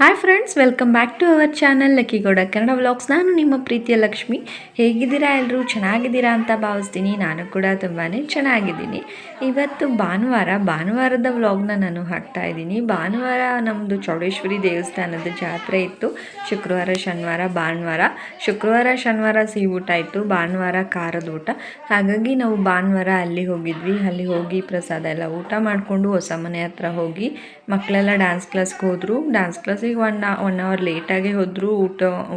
Hi friends, welcome back to our channel ಲಕ್ಕಿಗೌಡ Kannada vlogs. ನಾನು ನಿಮ್ಮ ಪ್ರೀತಿಯ ಲಕ್ಷ್ಮಿ. ಹೇಗಿದ್ದೀರಾ? ಎಲ್ಲರೂ ಚೆನ್ನಾಗಿದ್ದೀರಾ ಅಂತ ಭಾವಿಸ್ತೀನಿ. ನಾನು ಕೂಡ ತುಂಬಾ ಚೆನ್ನಾಗಿದ್ದೀನಿ. ಇವತ್ತು ಭಾನುವಾರದ ವ್ಲಾಗ್ನ ನಾನು ಹಾಕ್ತಾ ಇದ್ದೀನಿ. ಭಾನುವಾರ ನಮ್ಮದು ಚೌಡೇಶ್ವರಿ ದೇವಸ್ಥಾನದ ಜಾತ್ರೆ ಇತ್ತು. ಶುಕ್ರವಾರ, ಶನಿವಾರ, ಭಾನುವಾರ. ಶುಕ್ರವಾರ, ಶನಿವಾರ ಸಿಹಿ ಊಟ ಇತ್ತು, ಭಾನುವಾರ ಖಾರದ ಊಟ. ಹಾಗಾಗಿ ನಾವು ಭಾನುವಾರ ಅಲ್ಲಿ ಹೋಗಿದ್ವಿ. ಅಲ್ಲಿ ಹೋಗಿ ಪ್ರಸಾದ ಎಲ್ಲ ಊಟ ಮಾಡಿಕೊಂಡು ಹೊಸ ಮನೆ ಹತ್ರ ಹೋಗಿ ಮಕ್ಕಳೆಲ್ಲ ಡ್ಯಾನ್ಸ್ ಕ್ಲಾಸ್ಗೆ ಹೋದರು. ಡ್ಯಾನ್ಸ್ ಕ್ಲಾಸಿಗೆ ಒನ್ ಅವರ್ ಲೇಟಾಗೇ ಹೋದರು.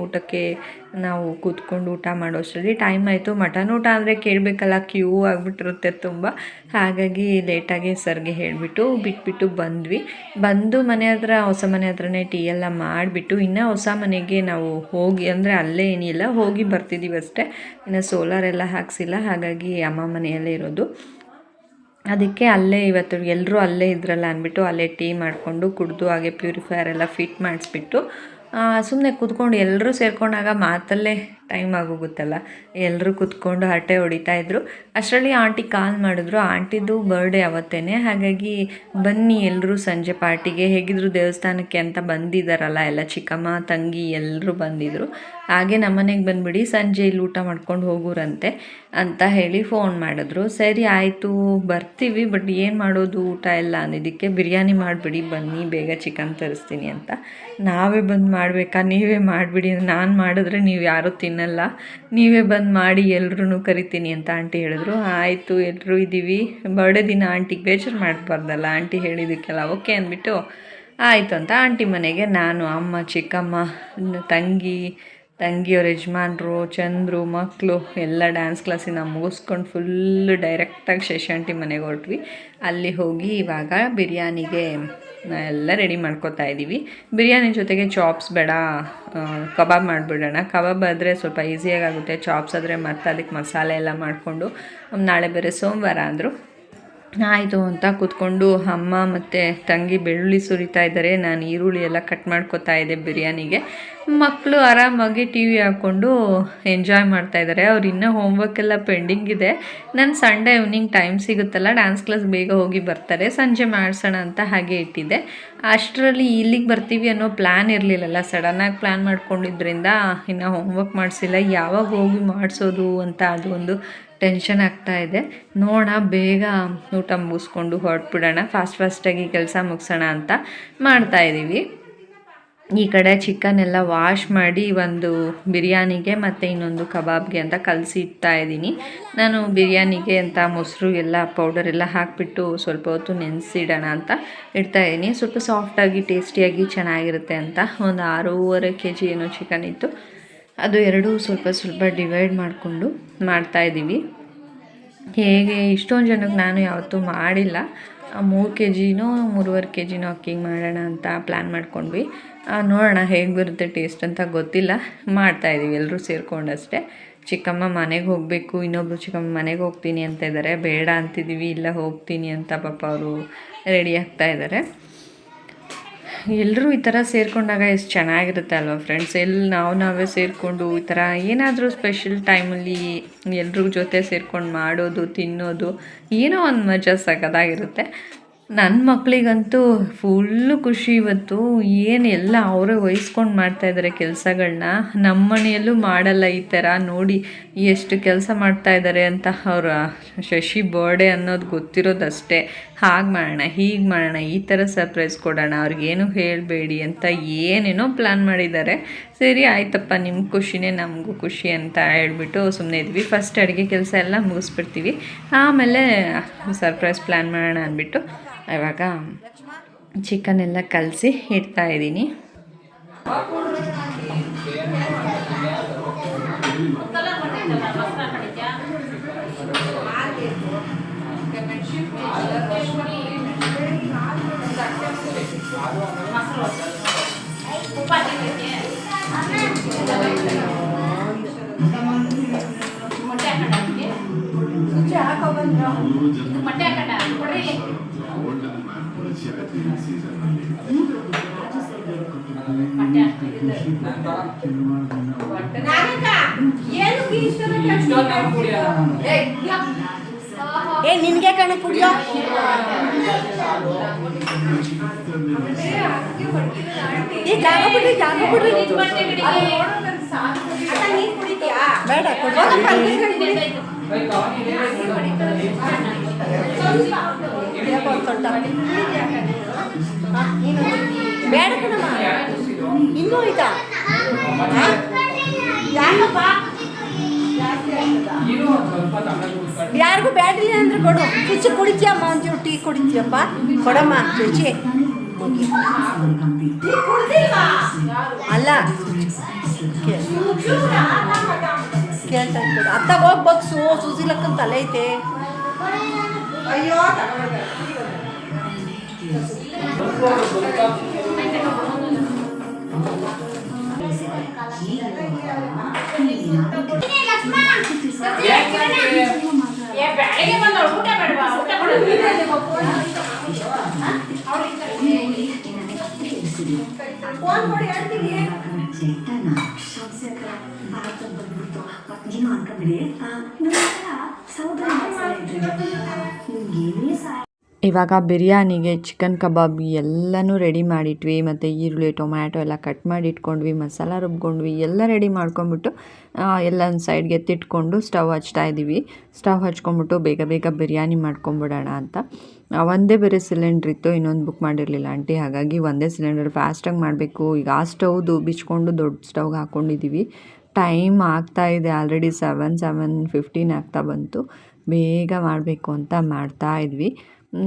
ಊಟಕ್ಕೆ ನಾವು ಕೂತ್ಕೊಂಡು ಊಟ ಮಾಡೋಷ್ಟರಲ್ಲಿ ಟೈಮ್ ಆಯಿತು. ಮಟನ್ ಊಟ ಅಂದರೆ ಕೇಳಬೇಕಲ್ಲ, ಕ್ಯೂ ಆಗಿಬಿಟ್ಟಿರುತ್ತೆ ತುಂಬ. ಹಾಗಾಗಿ ಲೇಟಾಗಿ ಸರ್ಗೆ ಹೇಳಿಬಿಟ್ಟು ಬಿಟ್ಬಿಟ್ಟು ಬಂದು ಮನೆ ಹತ್ರ, ಹೊಸ ಮನೆ ಹತ್ರನೇ ಟೀ ಎಲ್ಲ ಮಾಡಿಬಿಟ್ಟು ಇನ್ನು ಹೊಸ ಮನೆಗೆ ನಾವು ಹೋಗಿ, ಅಂದರೆ ಅಲ್ಲೇ ಏನಿಲ್ಲ, ಹೋಗಿ ಬರ್ತಿದ್ದೀವಿ ಅಷ್ಟೇ. ಇನ್ನು ಸೋಲಾರ್ ಎಲ್ಲ ಹಾಕ್ಸಿಲ್ಲ, ಹಾಗಾಗಿ ಅಮ್ಮ ಮನೆಯಲ್ಲೇ ಇರೋದು. ಅದಕ್ಕೆ ಅಲ್ಲೇ ಇವತ್ತು ಎಲ್ಲರೂ ಅಲ್ಲೇ ಇದ್ರಲ್ಲ ಅಂದ್ಬಿಟ್ಟು ಅಲ್ಲೇ ಟೀ ಮಾಡಿಕೊಂಡು ಕುಡಿದು, ಹಾಗೆ ಪ್ಯೂರಿಫೈಯರ್ ಎಲ್ಲ ಫಿಟ್ ಮಾಡಿಸ್ಬಿಟ್ಟು ಸುಮ್ಮನೆ ಕೂತ್ಕೊಂಡು ಎಲ್ಲರೂ ಸೇರಿಕೊಂಡಾಗ ಮಾತಲ್ಲೇ ಟೈಮ್ ಆಗೋಗುತ್ತಲ್ಲ. ಎಲ್ಲರೂ ಕೂತ್ಕೊಂಡು ಹರಟೆ ಹೊಡಿತಾಯಿದ್ರು. ಅಷ್ಟರಲ್ಲಿ ಆಂಟಿ ಕಾಲ್ ಮಾಡಿದ್ರು. ಆಂಟಿದು ಬರ್ಡೇ ಅವತ್ತೇ. ಹಾಗಾಗಿ ಬನ್ನಿ ಎಲ್ಲರೂ ಸಂಜೆ ಪಾರ್ಟಿಗೆ, ಹೇಗಿದ್ರು ದೇವಸ್ಥಾನಕ್ಕೆ ಅಂತ ಬಂದಿದ್ದಾರಲ್ಲ ಎಲ್ಲ, ಚಿಕ್ಕಮ್ಮ ತಂಗಿ ಎಲ್ಲರೂ ಬಂದಿದ್ದರು. ಹಾಗೆ ನಮ್ಮನೆಗೆ ಬಂದುಬಿಡಿ, ಸಂಜೆ ಇಲ್ಲಿ ಊಟ ಮಾಡ್ಕೊಂಡು ಹೋಗೋರಂತೆ ಅಂತ ಹೇಳಿ ಫೋನ್ ಮಾಡಿದ್ರು. ಸರಿ ಆಯಿತು ಬರ್ತೀವಿ, ಬಟ್ ಏನು ಮಾಡೋದು ಊಟ ಎಲ್ಲ ಅಂದಿದ್ದಕ್ಕೆ, ಬಿರಿಯಾನಿ ಮಾಡಿಬಿಡಿ ಬನ್ನಿ, ಬೇಗ ಚಿಕನ್ ತರಿಸ್ತೀನಿ ಅಂತ. ನಾವೇ ಬಂದು ಮಾಡಬೇಕಾ? ನೀವೇ ಮಾಡಿಬಿಡಿ, ನಾನು ಮಾಡಿದ್ರೆ ನೀವು ಯಾರೂ ತಿನ್ನಲ್ಲ, ನೀವೇ ಬಂದು ಮಾಡಿ, ಎಲ್ರೂ ಕರಿತೀನಿ ಅಂತ ಆಂಟಿ ಹೇಳಿದ್ರು. ಆಯಿತು ಎಲ್ಲರೂ ಇದ್ದೀವಿ, ಬರ್ಡೇ ದಿನ ಆಂಟಿಗೆ ಬೇಜಾರು ಮಾಡಬಾರ್ದಲ್ಲ, ಆಂಟಿ ಹೇಳಿದ್ದಕ್ಕೆಲ್ಲ ಓಕೆ ಅಂದ್ಬಿಟ್ಟು ಆಯಿತು ಅಂತ ಆಂಟಿ ಮನೆಗೆ ನಾನು, ಅಮ್ಮ, ಚಿಕ್ಕಮ್ಮ, ತಂಗಿಯವ್ರ ಯಜಮಾನ್ರು, ಚಂದ್ರು, ಮಕ್ಕಳು ಎಲ್ಲ ಡ್ಯಾನ್ಸ್ ಕ್ಲಾಸಿನ ಮುಗಿಸ್ಕೊಂಡು ಫುಲ್ಲು ಡೈರೆಕ್ಟಾಗಿ ಶಶಾಂಟಿ ಮನೆಗೆ ಹೊರಟ್ವಿ. ಅಲ್ಲಿ ಹೋಗಿ ಇವಾಗ ಬಿರಿಯಾನಿಗೆ ಎಲ್ಲ ರೆಡಿ ಮಾಡ್ಕೊತಾ ಇದ್ದೀವಿ. ಬಿರಿಯಾನಿ ಜೊತೆಗೆ ಚಾಪ್ಸ್ ಬೇಡ, ಕಬಾಬ್ ಮಾಡಿಬಿಡೋಣ. ಕಬಾಬ್ ಆದರೆ ಸ್ವಲ್ಪ ಈಸಿಯಾಗುತ್ತೆ, ಚಾಪ್ಸ್ ಆದರೆ ಮತ್ತೆ ಅದಕ್ಕೆ ಮಸಾಲೆ ಎಲ್ಲ ಮಾಡಿಕೊಂಡು, ನಾಳೆ ಬೇರೆ ಸೋಮವಾರ ಅಂದರು. ಆಯಿತು ಅಂತ ಕೂತ್ಕೊಂಡು ಅಮ್ಮ ಮತ್ತು ತಂಗಿ ಬೆಳ್ಳುಳ್ಳಿ ಸುರಿತಾ ಇದ್ದಾರೆ, ನಾನು ಈರುಳ್ಳಿ ಎಲ್ಲ ಕಟ್ ಮಾಡ್ಕೊತಾ ಇದ್ದೆ ಬಿರಿಯಾನಿಗೆ. ಮಕ್ಕಳು ಆರಾಮಾಗಿ ಟಿ ವಿ ಹಾಕ್ಕೊಂಡು ಎಂಜಾಯ್ ಮಾಡ್ತಾಯಿದ್ದಾರೆ. ಅವ್ರು ಇನ್ನೂ ಹೋಮ್ವರ್ಕ್ ಎಲ್ಲ ಪೆಂಡಿಂಗ್ ಇದೆ. ನಾನು ಸಂಡೇ ಈವ್ನಿಂಗ್ ಟೈಮ್ ಸಿಗುತ್ತಲ್ಲ, ಡ್ಯಾನ್ಸ್ ಕ್ಲಾಸ್ ಬೇಗ ಹೋಗಿ ಬರ್ತಾರೆ, ಸಂಜೆ ಮಾಡಿಸೋಣ ಅಂತ ಹಾಗೆ ಇಟ್ಟಿದ್ದೆ. ಅಷ್ಟರಲ್ಲಿ ಇಲ್ಲಿಗೆ ಬರ್ತೀವಿ ಅನ್ನೋ ಪ್ಲ್ಯಾನ್ ಇರಲಿಲ್ಲಲ್ಲ, ಸಡನ್ನಾಗಿ ಪ್ಲ್ಯಾನ್ ಮಾಡ್ಕೊಂಡಿದ್ದರಿಂದ ಇನ್ನು ಹೋಮ್ವರ್ಕ್ ಮಾಡಿಸಿಲ್ಲ. ಯಾವಾಗ ಹೋಗಿ ಮಾಡಿಸೋದು ಅಂತ ಅದು ಒಂದು ಟೆನ್ಷನ್ ಆಗ್ತಾಯಿದೆ. ನೋಡೋಣ, ಬೇಗ ಊಟ ಮುಗಿಸ್ಕೊಂಡು ಹೊರಟ್ಬಿಡೋಣ, ಫಾಸ್ಟಾಗಿ ಕೆಲಸ ಮುಗಿಸೋಣ ಅಂತ ಮಾಡ್ತಾಯಿದ್ದೀವಿ. ಈ ಕಡೆ ಚಿಕನ್ ಎಲ್ಲ ವಾಶ್ ಮಾಡಿ ಒಂದು ಬಿರಿಯಾನಿಗೆ ಮತ್ತು ಇನ್ನೊಂದು ಕಬಾಬ್ಗೆ ಅಂತ ಕಲಸಿ ಇಡ್ತಾಯಿದ್ದೀನಿ. ನಾನು ಬಿರಿಯಾನಿಗೆ ಅಂತ ಮೊಸರು ಎಲ್ಲ ಪೌಡರ್ ಎಲ್ಲ ಹಾಕಿಬಿಟ್ಟು ಸ್ವಲ್ಪ ಹೊತ್ತು ನೆನೆಸಿಡೋಣ ಅಂತ ಇಡ್ತಾಯಿದ್ದೀನಿ. ಸ್ವಲ್ಪ ಸಾಫ್ಟಾಗಿ ಟೇಸ್ಟಿಯಾಗಿ ಚೆನ್ನಾಗಿರುತ್ತೆ ಅಂತ. ಒಂದು 6.5 kg ಏನೋ ಚಿಕನ್ ಇತ್ತು, ಅದು ಎರಡೂ ಸ್ವಲ್ಪ ಡಿವೈಡ್ ಮಾಡಿಕೊಂಡು ಮಾಡ್ತಾಯಿದ್ದೀವಿ. ಹೇಗೆ ಇಷ್ಟೊಂದು ಜನಕ್ಕೆ ನಾನು ಯಾವತ್ತೂ ಮಾಡಿಲ್ಲ. 3 kg 3.5 kg ಅಕ್ಕಿಗೆ ಮಾಡೋಣ ಅಂತ ಪ್ಲ್ಯಾನ್ ಮಾಡ್ಕೊಂಡ್ವಿ. ನೋಡೋಣ ಹೇಗೆ ಬರುತ್ತೆ ಟೇಸ್ಟ್ ಅಂತ ಗೊತ್ತಿಲ್ಲ, ಮಾಡ್ತಾಯಿದ್ದೀವಿ ಎಲ್ಲರೂ ಸೇರಿಕೊಂಡಷ್ಟೇ. ಚಿಕ್ಕಮ್ಮ ಮನೆಗೆ ಹೋಗಬೇಕು, ಇನ್ನೊಬ್ಬರು ಚಿಕ್ಕಮ್ಮ ಮನೆಗೆ ಹೋಗ್ತೀನಿ ಅಂತ ಇದ್ದಾರೆ. ಬೇಡ ಅಂತಿದ್ದೀವಿ, ಇಲ್ಲ ಹೋಗ್ತೀನಿ ಅಂತ ಪಾಪ ಅವರು ರೆಡಿ ಆಗ್ತಾಯಿದ್ದಾರೆ. ಎಲ್ಲರೂ ಈ ಥರ ಸೇರಿಕೊಂಡಾಗ ಎಷ್ಟು ಚೆನ್ನಾಗಿರುತ್ತೆ ಅಲ್ವಾ ಫ್ರೆಂಡ್ಸ್. ನಾವೇ ಸೇರಿಕೊಂಡು ಈ ಥರ ಏನಾದರೂ ಸ್ಪೆಷಲ್ ಟೈಮಲ್ಲಿ ಎಲ್ರ ಜೊತೆ ಸೇರ್ಕೊಂಡು ಮಾಡೋದು, ತಿನ್ನೋದು, ಏನೋ ಒಂದು ಮಜಾ ಸಖತ್ತಾಗಿರುತ್ತೆ. ನನ್ನ ಮಕ್ಕಳಿಗಂತೂ ಫುಲ್ಲು ಖುಷಿ ಇವತ್ತು. ಎಲ್ಲ ಅವರೇ ವಹಿಸ್ಕೊಂಡು ಮಾಡ್ತಾಯಿದ್ದಾರೆ ಕೆಲಸಗಳನ್ನ. ನಮ್ಮ ಮನೆಯಲ್ಲೂ ಮಾಡಲ್ಲ ಈ ಥರ, ನೋಡಿ ಎಷ್ಟು ಕೆಲಸ ಮಾಡ್ತಾಯಿದ್ದಾರೆ ಅಂತ. ಅವರ ಶಶಿ ಬರ್ಡೇ ಅನ್ನೋದು ಗೊತ್ತಿರೋದಷ್ಟೇ, ಹಾಗೆ ಮಾಡೋಣ, ಹೀಗೆ ಮಾಡೋಣ, ಈ ಥರ ಸರ್ಪ್ರೈಸ್ ಕೊಡೋಣ, ಅವ್ರಿಗೇನು ಹೇಳಬೇಡಿ ಅಂತ ಏನೇನೋ ಪ್ಲ್ಯಾನ್ ಮಾಡಿದ್ದಾರೆ. ಸರಿ ಆಯ್ತಪ್ಪ, ನಿಮ್ಮ ಖುಷಿನೇ ನಮಗೂ ಖುಷಿ ಅಂತ ಹೇಳ್ಬಿಟ್ಟು ಸುಮ್ಮನೆ ಇದ್ವಿ. ಫಸ್ಟ್ ಅಡುಗೆ ಕೆಲಸ ಎಲ್ಲ ಮುಗಿಸ್ಬಿಡ್ತೀವಿ, ಆಮೇಲೆ ಸರ್ಪ್ರೈಸ್ ಪ್ಲ್ಯಾನ್ ಮಾಡೋಣ ಅಂದ್ಬಿಟ್ಟು ಇವಾಗ ಚಿಕನ್ ಎಲ್ಲ ಕಲಸಿ ಇಡ್ತಾಯಿದ್ದೀನಿ. ನಿನಗೆ ಕಣ ಕುಡಿಯೋ ಜಾಗ ಬಿಡ್ರಿ ಬೇಡ ಬೇಡ ಕಣಮ್ಮ ಇನ್ನೂ ಆಯ್ತಾ ಯಾರಿಗೂ ಬ್ಯಾಡ್ರಿ ಅಂದ್ರೆ ಕೊಡು ಚುಚ್ಚಿ ಕುಡಿತೀಯಮ್ಮ ಒಂಚೂರು ಟೀ ಕುಡಿತೀಯಪ್ಪ ಕೊಡಮ್ಮ ಚುಚ್ಚಿ ಅಲ್ಲ ಕೇಳ್ತಾ ಕೊಡು ಅತ್ತಾಗ ಹೋಗಿ ಬಗ್ಸು ಸುಸಿಲಕ್ಕಂತ ತಲೆ ಐತೆ ಅಯ್ಯೋ ಇವಾಗ ಬಿರಿಯಾನಿಗೆ ಚಿಕನ್ ಕಬಾಬ್ ಎಲ್ಲನೂ ರೆಡಿ ಮಾಡಿಟ್ವಿ ಮತ್ತು ಈರುಳ್ಳಿ ಟೊಮ್ಯಾಟೊ ಎಲ್ಲ ಕಟ್ ಮಾಡಿ ಇಟ್ಕೊಂಡ್ವಿ ಮಸಾಲ ರುಬ್ಕೊಂಡ್ವಿ ಎಲ್ಲ ರೆಡಿ ಮಾಡ್ಕೊಂಬಿಟ್ಟು ಎಲ್ಲ ಒಂದು ಸೈಡ್ಗೆ ಎತ್ತಿಟ್ಕೊಂಡು ಸ್ಟವ್ ಹಚ್ತಾ ಇದ್ದೀವಿ. ಸ್ಟವ್ ಹಚ್ಕೊಂಬಿಟ್ಟು ಬೇಗ ಬೇಗ ಬಿರಿಯಾನಿ ಮಾಡ್ಕೊಂಬಿಡೋಣ ಅಂತ. ಒಂದೇ ಬೇರೆ ಸಿಲಿಂಡ್ರ್ ಇತ್ತು, ಇನ್ನೊಂದು ಬುಕ್ ಮಾಡಿರಲಿಲ್ಲ ಆಂಟಿ, ಹಾಗಾಗಿ ಒಂದೇ ಸಿಲಿಂಡರ್ ಫಾಸ್ಟಾಗಿ ಮಾಡಬೇಕು. ಈಗ ಆ ಸ್ಟವ್ದು ಬಿಚ್ಕೊಂಡು ದೊಡ್ಡ ಸ್ಟವ್ಗೆ ಹಾಕ್ಕೊಂಡಿದ್ದೀವಿ. ಟೈಮ್ ಆಗ್ತಾಯಿದೆ ಆಲ್ರೆಡಿ 7:15 ಆಗ್ತಾ ಬಂತು. ಬೇಗ ಮಾಡಬೇಕು ಅಂತ ಮಾಡ್ತಾಯಿದ್ವಿ.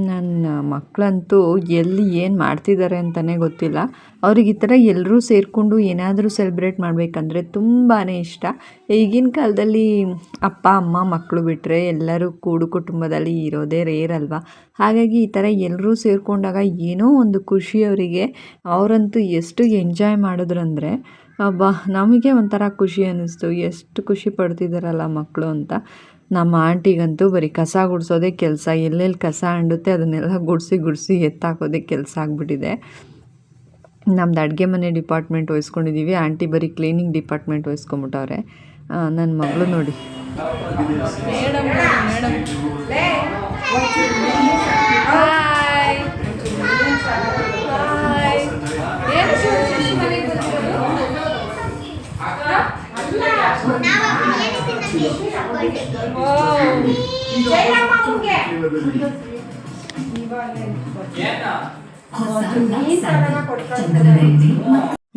ನನ್ನ ಮಕ್ಕಳಂತೂ ಎಲ್ಲಿ ಏನು ಮಾಡ್ತಿದ್ದಾರೆ ಅಂತಲೇ ಗೊತ್ತಿಲ್ಲ. ಅವ್ರಿಗೆ ಈ ಥರ ಎಲ್ಲರೂ ಸೇರಿಕೊಂಡು ಏನಾದರೂ ಸೆಲೆಬ್ರೇಟ್ ಮಾಡಬೇಕಂದ್ರೆ ತುಂಬಾ ಇಷ್ಟ. ಈಗಿನ ಕಾಲದಲ್ಲಿ ಅಪ್ಪ ಅಮ್ಮ ಮಕ್ಕಳು ಬಿಟ್ಟರೆ ಎಲ್ಲರೂ ಕೂಡು ಕುಟುಂಬದಲ್ಲಿ ಇರೋದೇ ರೇರ್ ಅಲ್ವಾ. ಹಾಗಾಗಿ ಈ ಥರ ಎಲ್ಲರೂ ಸೇರಿಕೊಂಡಾಗ ಏನೋ ಒಂದು ಖುಷಿ ಅವರಿಗೆ. ಅವರಂತೂ ಎಷ್ಟು ಎಂಜಾಯ್ ಮಾಡಿದ್ರಂದರೆ ಅಬ್ಬಾ, ನಮಗೆ ಒಂಥರ ಖುಷಿ ಅನ್ನಿಸ್ತು. ಎಷ್ಟು ಖುಷಿ ಪಡ್ತಿದ್ದಾರಲ್ಲ ಮಕ್ಕಳು ಅಂತ. ನಮ್ಮ ಆಂಟಿಗಂತೂ ಬರೀ ಕಸ ಗುಡಿಸೋದೇ ಕೆಲಸ. ಎಲ್ಲೆಲ್ಲಿ ಕಸ ಅಂಡುತ್ತೆ ಅದನ್ನೆಲ್ಲ ಗುಡಿಸಿ ಎತ್ತಾಕೋದೇ ಕೆಲಸ ಆಗಿಬಿಟ್ಟಿದೆ. ನಮ್ದು ಅಡುಗೆ ಮನೆ ಡಿಪಾರ್ಟ್ಮೆಂಟ್ ವಹಿಸ್ಕೊಂಡಿದ್ದೀವಿ, ಆಂಟಿ ಬರೀ ಕ್ಲೀನಿಂಗ್ ಡಿಪಾರ್ಟ್ಮೆಂಟ್ ವಹಿಸ್ಕೊಂಬಿಟ್ಟವ್ರೆ. ನನ್ನ ಮಗಳು ನೋಡಿ,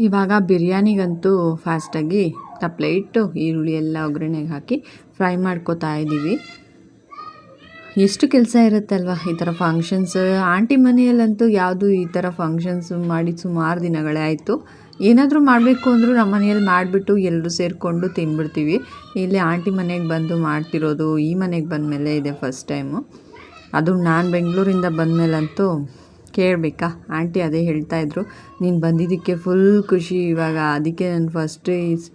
ಇವಾಗ ಬಿರಿಯಾನಿಗಂತೂ ಫಾಸ್ಟಾಗಿ ತಪ್ಪಲೆ ಇಟ್ಟು ಈರುಳ್ಳಿ ಎಲ್ಲ ಒಗ್ಗರಣೆಗೆ ಹಾಕಿ ಫ್ರೈ ಮಾಡ್ಕೋತಾ ಇದ್ದೀವಿ. ಎಷ್ಟು ಕೆಲಸ ಇರುತ್ತಲ್ವ ಈ ಥರ ಫಂಕ್ಷನ್ಸ್. ಆಂಟಿ ಮನೆಯಲ್ಲಂತೂ ಯಾವುದು ಈ ಥರ ಫಂಕ್ಷನ್ಸ್ ಮಾಡಿ ಸುಮಾರು ದಿನಗಳೇ ಆಯಿತು. ಏನಾದರೂ ಮಾಡಬೇಕು ಅಂದರೂ ನಮ್ಮ ಮನೆಯಲ್ಲಿ ಮಾಡಿಬಿಟ್ಟು ಎಲ್ಲರೂ ಸೇರಿಕೊಂಡು ತಿಂದ್ಬಿಡ್ತೀವಿ. ಇಲ್ಲಿ ಆಂಟಿ ಮನೆಗೆ ಬಂದು ಮಾಡ್ತಿರೋದು ಈ ಮನೆಗೆ ಬಂದಮೇಲೆ ಇದೆ ಫಸ್ಟ್ ಟೈಮು. ಅದು ನಾನು ಬೆಂಗಳೂರಿಂದ ಬಂದಮೇಲಂತೂ ಕೇಳಬೇಕಾ, ಆಂಟಿ ಅದೇ ಹೇಳ್ತಾಯಿದ್ರು, ನೀನು ಬಂದಿದ್ದಕ್ಕೆ ಫುಲ್ ಖುಷಿ ಇವಾಗ, ಅದಕ್ಕೆ ನಾನು ಫಸ್ಟ್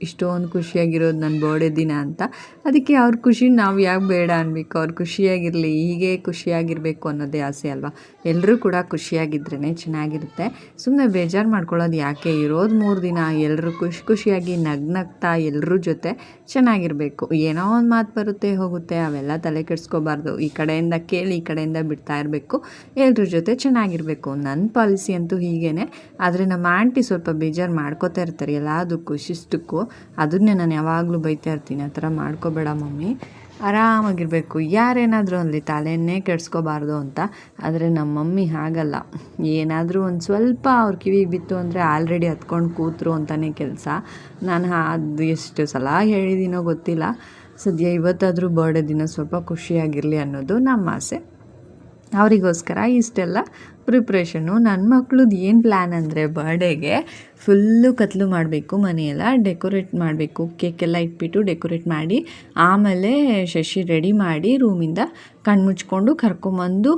ಇಷ್ಟೊಂದು ಖುಷಿಯಾಗಿರೋದು ನನ್ನ ಬರ್ಡೇ ದಿನ ಅಂತ. ಅದಕ್ಕೆ ಅವ್ರ ಖುಷಿ ನಾವು ಯಾಕೆ ಬೇಡ ಅನ್ಬೇಕು, ಅವ್ರು ಖುಷಿಯಾಗಿರಲಿ, ಹೀಗೆ ಖುಷಿಯಾಗಿರಬೇಕು ಅನ್ನೋದೇ ಆಸೆ ಅಲ್ವಾ. ಎಲ್ಲರೂ ಕೂಡ ಖುಷಿಯಾಗಿದ್ರೇ ಚೆನ್ನಾಗಿರುತ್ತೆ. ಸುಮ್ಮನೆ ಬೇಜಾರು ಮಾಡ್ಕೊಳ್ಳೋದು ಯಾಕೆ, ಇರೋದು 3 ದಿನ ಎಲ್ಲರೂ ಖುಷಿಯಾಗಿ ನಗ್ನಗ್ತಾ ಎಲ್ಲರ ಜೊತೆ ಚೆನ್ನಾಗಿರಬೇಕು. ಏನೋ ಒಂದು ಮಾತು ಬರುತ್ತೆ ಹೋಗುತ್ತೆ, ಅವೆಲ್ಲ ತಲೆ ಕೆಡಿಸ್ಕೋಬಾರ್ದು. ಈ ಕಡೆಯಿಂದ ಕೇಳಿ ಈ ಕಡೆಯಿಂದ ಬಿಡ್ತಾ ಇರಬೇಕು, ಎಲ್ಲರ ಜೊತೆ ಚೆನ್ನಾಗಿರಬೇಕು. ನನ್ನ ಪಾಲಿಸಿ ಅಂತೂ ಹೀಗೇ. ಆದರೆ ನಮ್ಮ ಆಂಟಿ ಸ್ವಲ್ಪ ಬೇಜಾರು ಮಾಡ್ಕೋತಾ ಇರ್ತಾರೆ ಎಲ್ಲದಕ್ಕೂ ಶಿಷ್ಟಕ್ಕೂ. ಅದನ್ನೇ ನಾನು ಯಾವಾಗಲೂ ಬೈತಾ ಇರ್ತೀನಿ, ಆ ಥರ ಮಾಡ್ಕೋಬೇಡ ಮಮ್ಮಿ, ಆರಾಮಾಗಿರಬೇಕು, ಯಾರೇನಾದರೂ ಅಲ್ಲಿ ತಲೆಯನ್ನೇ ಕೆಡಿಸ್ಕೋಬಾರ್ದು ಅಂತ. ಆದರೆ ನಮ್ಮ ಮಮ್ಮಿ ಹಾಗಲ್ಲ, ಏನಾದರೂ ಒಂದು ಸ್ವಲ್ಪ ಅವ್ರ ಕಿವಿಗೆ ಬಿತ್ತು ಅಂದರೆ ಆಲ್ರೆಡಿ ಹತ್ಕೊಂಡು ಕೂತರು ಅಂತಲೇ ಕೆಲಸ. ನಾನು ಅದು ಎಷ್ಟು ಸಲ ಹೇಳಿದ್ದೀನೋ ಗೊತ್ತಿಲ್ಲ. ಸದ್ಯ ಇವತ್ತಾದರೂ ಬರ್ಡೇ ದಿನ ಸ್ವಲ್ಪ ಖುಷಿಯಾಗಿರಲಿ ಅನ್ನೋದು ನಮ್ಮ ಆಸೆ. ಅವರಿಗೋಸ್ಕರ ಇಷ್ಟೆಲ್ಲ ಪ್ರಿಪ್ರೇಷನ್ನು. ನನ್ನ ಮಕ್ಳದ್ದು ಏನು ಪ್ಲ್ಯಾನ್ ಅಂದರೆ ಬರ್ಡೇಗೆ ಫುಲ್ಲು ಕತ್ಲು ಮಾಡಬೇಕು, ಮನೆಯೆಲ್ಲ ಡೆಕೋರೇಟ್ ಮಾಡಬೇಕು, ಕೇಕೆಲ್ಲ ಇಟ್ಬಿಟ್ಟು ಡೆಕೋರೇಟ್ ಮಾಡಿ ಆಮೇಲೆ ಶಶಿ ರೆಡಿ ಮಾಡಿ ರೂಮಿಂದ ಕಣ್ಮುಚ್ಕೊಂಡು ಕರ್ಕೊಂಬಂದು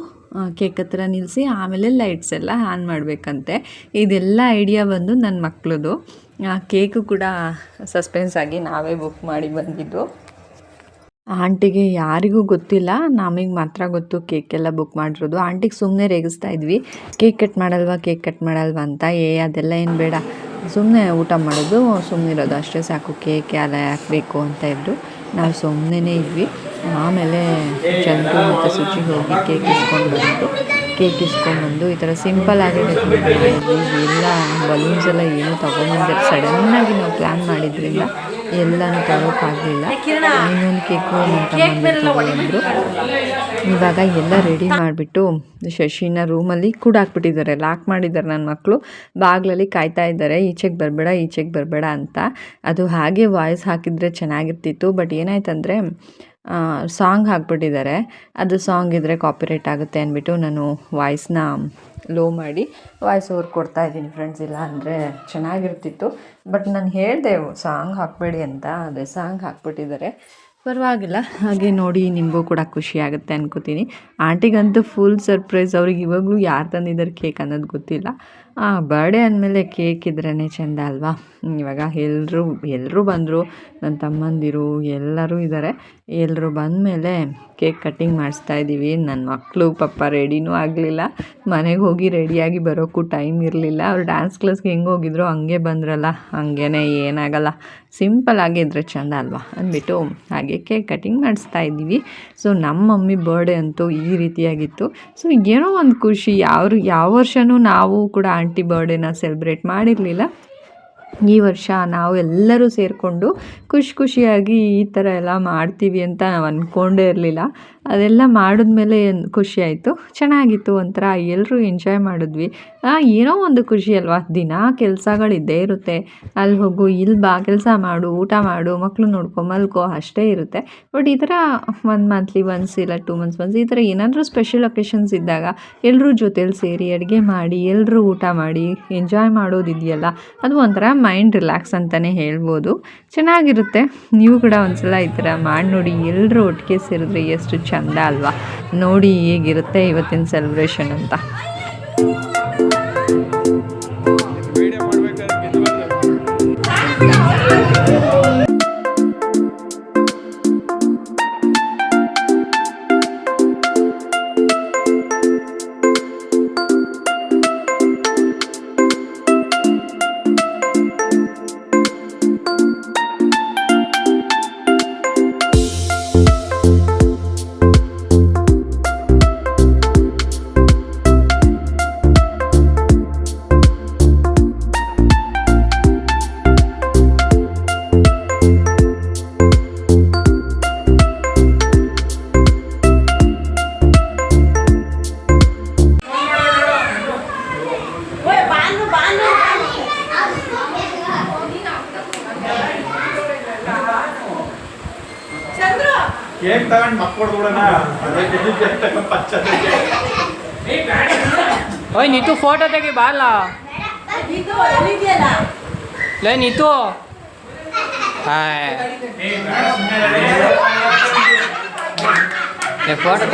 ಕೇಕ್ ಹತ್ರ ನಿಲ್ಲಿಸಿ ಆಮೇಲೆ ಲೈಟ್ಸ್ ಎಲ್ಲ ಆನ್ ಮಾಡಬೇಕಂತೆ. ಇದೆಲ್ಲ ಐಡಿಯಾ ಬಂದು ನನ್ನ ಮಕ್ಳದು. ಕೇಕು ಕೂಡ ಸಸ್ಪೆನ್ಸ್ ಆಗಿ ನಾವೇ ಬುಕ್ ಮಾಡಿ ಬಂದಿದ್ದು. ಆಂಟಿಗೆ ಯಾರಿಗೂ ಗೊತ್ತಿಲ್ಲ, ನಮಗೆ ಮಾತ್ರ ಗೊತ್ತು ಕೇಕೆಲ್ಲ ಬುಕ್ ಮಾಡಿರೋದು. ಆಂಟಿಗೆ ಸುಮ್ಮನೆ ರೇಗಿಸ್ತಾ ಇದ್ವಿ, ಕೇಕ್ ಕಟ್ ಮಾಡಲ್ವಾ ಅಂತ. ಅದೆಲ್ಲ ಏನು ಬೇಡ, ಸುಮ್ಮನೆ ಊಟ ಮಾಡೋದು, ಸುಮ್ಮನಿರೋದು ಅಷ್ಟೇ ಸಾಕು, ಕೇಕ್ ಎಲ್ಲ ಹಾಕಬೇಕು ಅಂತ ಇದ್ದರು. ನಾವು ಸುಮ್ಮನೆ ಇದ್ವಿ. ಆಮೇಲೆ ಚಂದ್ರು ಮತ್ತು ಸುಚಿ ಹೋಗಿ ಕೇಕ್ ಇಸ್ಕೊಂಡ್ಬಂದು ಈ ಥರ ಸಿಂಪಲ್ಲಾಗಿ ಡೆಕೋರೇಟ್ ಮಾಡಿದ್ವಿ. ಎಲ್ಲ ಬಲೂನ್ಸ್ ಎಲ್ಲ ಏನೂ ತೊಗೊಂಬಂದಿರೋ ಸಡನ್ನಾಗಿ ನಾವು ಪ್ಲ್ಯಾನ್ ಮಾಡಿದ್ರಿಂದ ಎಲ್ಲನೂ ತರೋಕ್ಕಾಗಲಿಲ್ಲ. ಇನ್ನೊಂದು ಕೇಕು ಬಂದರು. ಇವಾಗ ಎಲ್ಲ ರೆಡಿ ಮಾಡಿಬಿಟ್ಟು ಶಶಿನ ರೂಮಲ್ಲಿ ಕೂಡಾಕ್ಬಿಟ್ಟಿದ್ದಾರೆ, ಲಾಕ್ ಮಾಡಿದ್ದಾರೆ. ನನ್ನ ಮಕ್ಕಳು ಬಾಗಿಲಲ್ಲಿ ಕಾಯ್ತಾ ಇದ್ದಾರೆ, ಈಚೆಗೆ ಬರಬೇಡ ಅಂತ. ಅದು ಹಾಗೆ ವಾಯ್ಸ್ ಹಾಕಿದರೆ ಚೆನ್ನಾಗಿರ್ತಿತ್ತು. ಬಟ್ ಏನಾಯ್ತಂದರೆ ಸಾಂಗ್ ಹಾಕ್ಬಿಟ್ಟಿದ್ದಾರೆ. ಅದು ಸಾಂಗ್ ಇದ್ದರೆ ಕಾಪಿರೈಟ್ ಆಗುತ್ತೆ ಅಂದ್ಬಿಟ್ಟು ನಾನು ವಾಯ್ಸ್ನ ಲೋ ಮಾಡಿ ವಾಯ್ಸ್ ಓವರ್ ಕೊಡ್ತಾಯಿದ್ದೀನಿ ಫ್ರೆಂಡ್ಸ್. ಇಲ್ಲ ಅಂದರೆ ಚೆನ್ನಾಗಿರ್ತಿತ್ತು. ಬಟ್ ನಾನು ಹೇಳಿದೆ ಸಾಂಗ್ ಹಾಕಬೇಡಿ ಅಂತ, ಅದೇ ಸಾಂಗ್ ಹಾಕ್ಬಿಟ್ಟಿದ್ದಾರೆ. ಪರವಾಗಿಲ್ಲ. ಹಾಗೆ ನೋಡಿ ನಿಮಗೂ ಕೂಡ ಖುಷಿ ಆಗುತ್ತೆ ಅನ್ಕೋತೀನಿ. ಆಂಟಿಗಂತೂ ಫುಲ್ ಸರ್ಪ್ರೈಸ್. ಅವ್ರಿಗೆ ಇವಾಗಲೂ ಯಾರು ತಂದಿದ್ದಾರೆ ಕೇಕ್ ಅನ್ನೋದು ಗೊತ್ತಿಲ್ಲ. ಬರ್ಡೇ ಅಂದಮೇಲೆ ಕೇಕ್ ಇದ್ರೇ ಚೆಂದ ಅಲ್ವಾ. ಇವಾಗ ಎಲ್ಲರೂ ಬಂದರು, ನನ್ನ ತಮ್ಮಂದಿರು ಎಲ್ಲರೂ ಇದ್ದಾರೆ. ಎಲ್ಲರೂ ಬಂದಮೇಲೆ ಕೇಕ್ ಕಟ್ಟಿಂಗ್ ಮಾಡಿಸ್ತಾಯಿದ್ದೀವಿ. ನನ್ನ ಮಕ್ಕಳು ಪಾಪ ರೆಡಿನೂ ಆಗಲಿಲ್ಲ. ಮನೆಗೆ ಹೋಗಿ ರೆಡಿಯಾಗಿ ಬರೋಕ್ಕೂ ಟೈಮ್ ಇರಲಿಲ್ಲ. ಅವ್ರು ಡ್ಯಾನ್ಸ್ ಕ್ಲಾಸ್ಗೆ ಹೆಂಗೆ ಹೋಗಿದ್ರು ಹಂಗೆ ಬಂದ್ರಲ್ಲ, ಹಂಗೇ ಏನಾಗಲ್ಲ, ಸಿಂಪಲ್ ಆಗಿದ್ರೆ ಚೆಂದ ಅಲ್ವಾ ಅಂದ್ಬಿಟ್ಟು ಹಾಗೆ ಕೇಕ್ ಕಟ್ಟಿಂಗ್ ಮಾಡಿಸ್ತಾಯಿದ್ದೀವಿ. ಸೊ ನಮ್ಮ ಮಮ್ಮಿ ಬರ್ಡೇ ಅಂತೂ ಈ ರೀತಿಯಾಗಿತ್ತು. ಸೊ ಏನೋ ಒಂದು ಖುಷಿ. ಯಾವ ವರ್ಷವೂ ನಾವು ಕೂಡ ಆಂಟಿ ಬರ್ಡೇನ ಸೆಲೆಬ್ರೇಟ್ ಮಾಡಿರಲಿಲ್ಲ. ಈ ವರ್ಷ ನಾವು ಎಲ್ಲರೂ ಸೇರಿಕೊಂಡು ಖುಷಿಯಾಗಿ ಈ ಥರ ಎಲ್ಲ ಮಾಡ್ತೀವಿ ಅಂತ ನಾವು ಅಂದ್ಕೊಂಡೇ ಇರಲಿಲ್ಲ. ಅದೆಲ್ಲ ಮಾಡಿದ್ಮೇಲೆ ಖುಷಿ ಆಯಿತು, ಚೆನ್ನಾಗಿತ್ತು. ಒಂಥರ ಎಲ್ಲರೂ ಎಂಜಾಯ್ ಮಾಡಿದ್ವಿ. ಏನೋ ಒಂದು ಖುಷಿ ಅಲ್ವಾ. ದಿನ ಕೆಲಸಗಳಿದ್ದೇ ಇರುತ್ತೆ. ಅಲ್ಲಿ ಹೋಗು, ಇಲ್ಲಿ ಬಾ, ಕೆಲಸ ಮಾಡು, ಊಟ ಮಾಡು, ಮಕ್ಕಳು ನೋಡ್ಕೊ, ಮಲ್ಕೋ, ಅಷ್ಟೇ ಇರುತ್ತೆ. ಬಟ್ ಈ ಥರ 1 ಮಂತ್ಲಿ ಒನ್ಸ್ ಇಲ್ಲ 2 ಮಂತ್ಸ್ ಒನ್ಸ್ ಈ ಥರ ಏನಾದರೂ ಸ್ಪೆಷಲ್ ಒಕೇಶನ್ಸ್ ಇದ್ದಾಗ ಎಲ್ಲರೂ ಜೊತೇಲಿ ಸೇರಿ ಅಡುಗೆ ಮಾಡಿ ಎಲ್ಲರೂ ಊಟ ಮಾಡಿ ಎಂಜಾಯ್ ಮಾಡೋದಿದೆಯಲ್ಲ, ಅದು ಒಂಥರ ಮೈಂಡ್ ರಿಲ್ಯಾಕ್ಸ್ ಅಂತಲೇ ಹೇಳ್ಬೋದು. ಚೆನ್ನಾಗಿರುತ್ತೆ. ನೀವು ಕೂಡ ಒಂದ್ಸಲ ಈ ಥರ ಮಾಡಿ ನೋಡಿ. ಎಲ್ಲರೂ ಒಟ್ಟಿಗೆ ಸೇರಿದ್ರೆ ಎಷ್ಟು ಚೆಂದ ಅಲ್ವಾ. ನೋಡಿ ಹೇಗಿರುತ್ತೆ ಇವತ್ತಿನ ಸೆಲೆಬ್ರೇಷನ್ ಅಂತ. ಕೇಕ್ ತಗೊಂಡು ಮಕ್ಕಳು ಕೂಡ ಓಯ್ ನೀತು ಫೋಟೋ ತೆಗಿ ಬಾಲ ಲೇ Neetu hi photo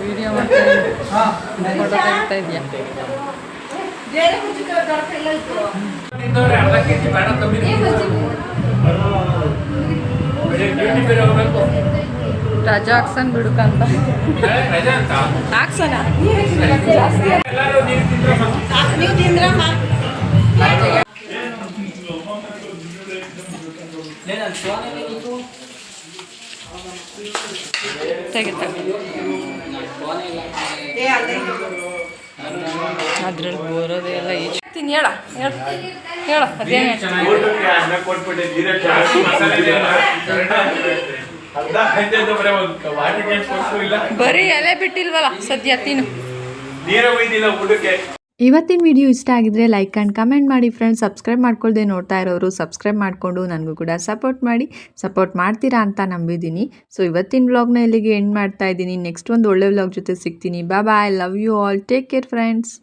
video photo ತೆಗಿತಾ ಇದೆಯಾ? ರಜಾ ಹಾಕ್ಸನ್ ಬಿಡುಕಂತ ಹಾಕ್ಸನ ನೀವು ತಿಂದ್ರಮ್ಮ. ಅದ್ರಲ್ಲಿ ಬರೋದೇ ಎಲ್ಲ ಈಚೆ ಹೇಳ ಹೇಳ ಅದೇನು ಬರೀ ಎಲೆ ಬಿಟ್ಟಿಲ್ವಲ್ಲ ಸದ್ಯ ತಿನ್ನು. ಇವತ್ತಿನ ವಿಡಿಯೋ ಇಷ್ಟ ಆಗಿದ್ರೆ ಲೈಕ್ ಆ್ಯಂಡ್ ಕಮೆಂಟ್ ಮಾಡಿ ಫ್ರೆಂಡ್ಸ್. ಸಬ್ಸ್ಕ್ರೈಬ್ ಮಾಡ್ಕೊಳ್ದೆ ನೋಡ್ತಾ ಇರೋರು ಸಬ್ಸ್ಕ್ರೈಬ್ ಮಾಡಿಕೊಂಡು ನನಗೂ ಕೂಡ ಸಪೋರ್ಟ್ ಮಾಡ್ತೀರಾ ಅಂತ ನಂಬಿದ್ದೀನಿ. ಸೊ ಇವತ್ತಿನ ವ್ಲಾಗ್ನ ಇಲ್ಲಿಗೆ ಎಂಡ್ ಮಾಡ್ತಾ ಇದ್ದೀನಿ. ನೆಕ್ಸ್ಟ್ ಒಂದು ಒಳ್ಳೆ ವ್ಲಾಗ್ ಜೊತೆ ಸಿಗ್ತೀನಿ. Bye, love you all, take care friends.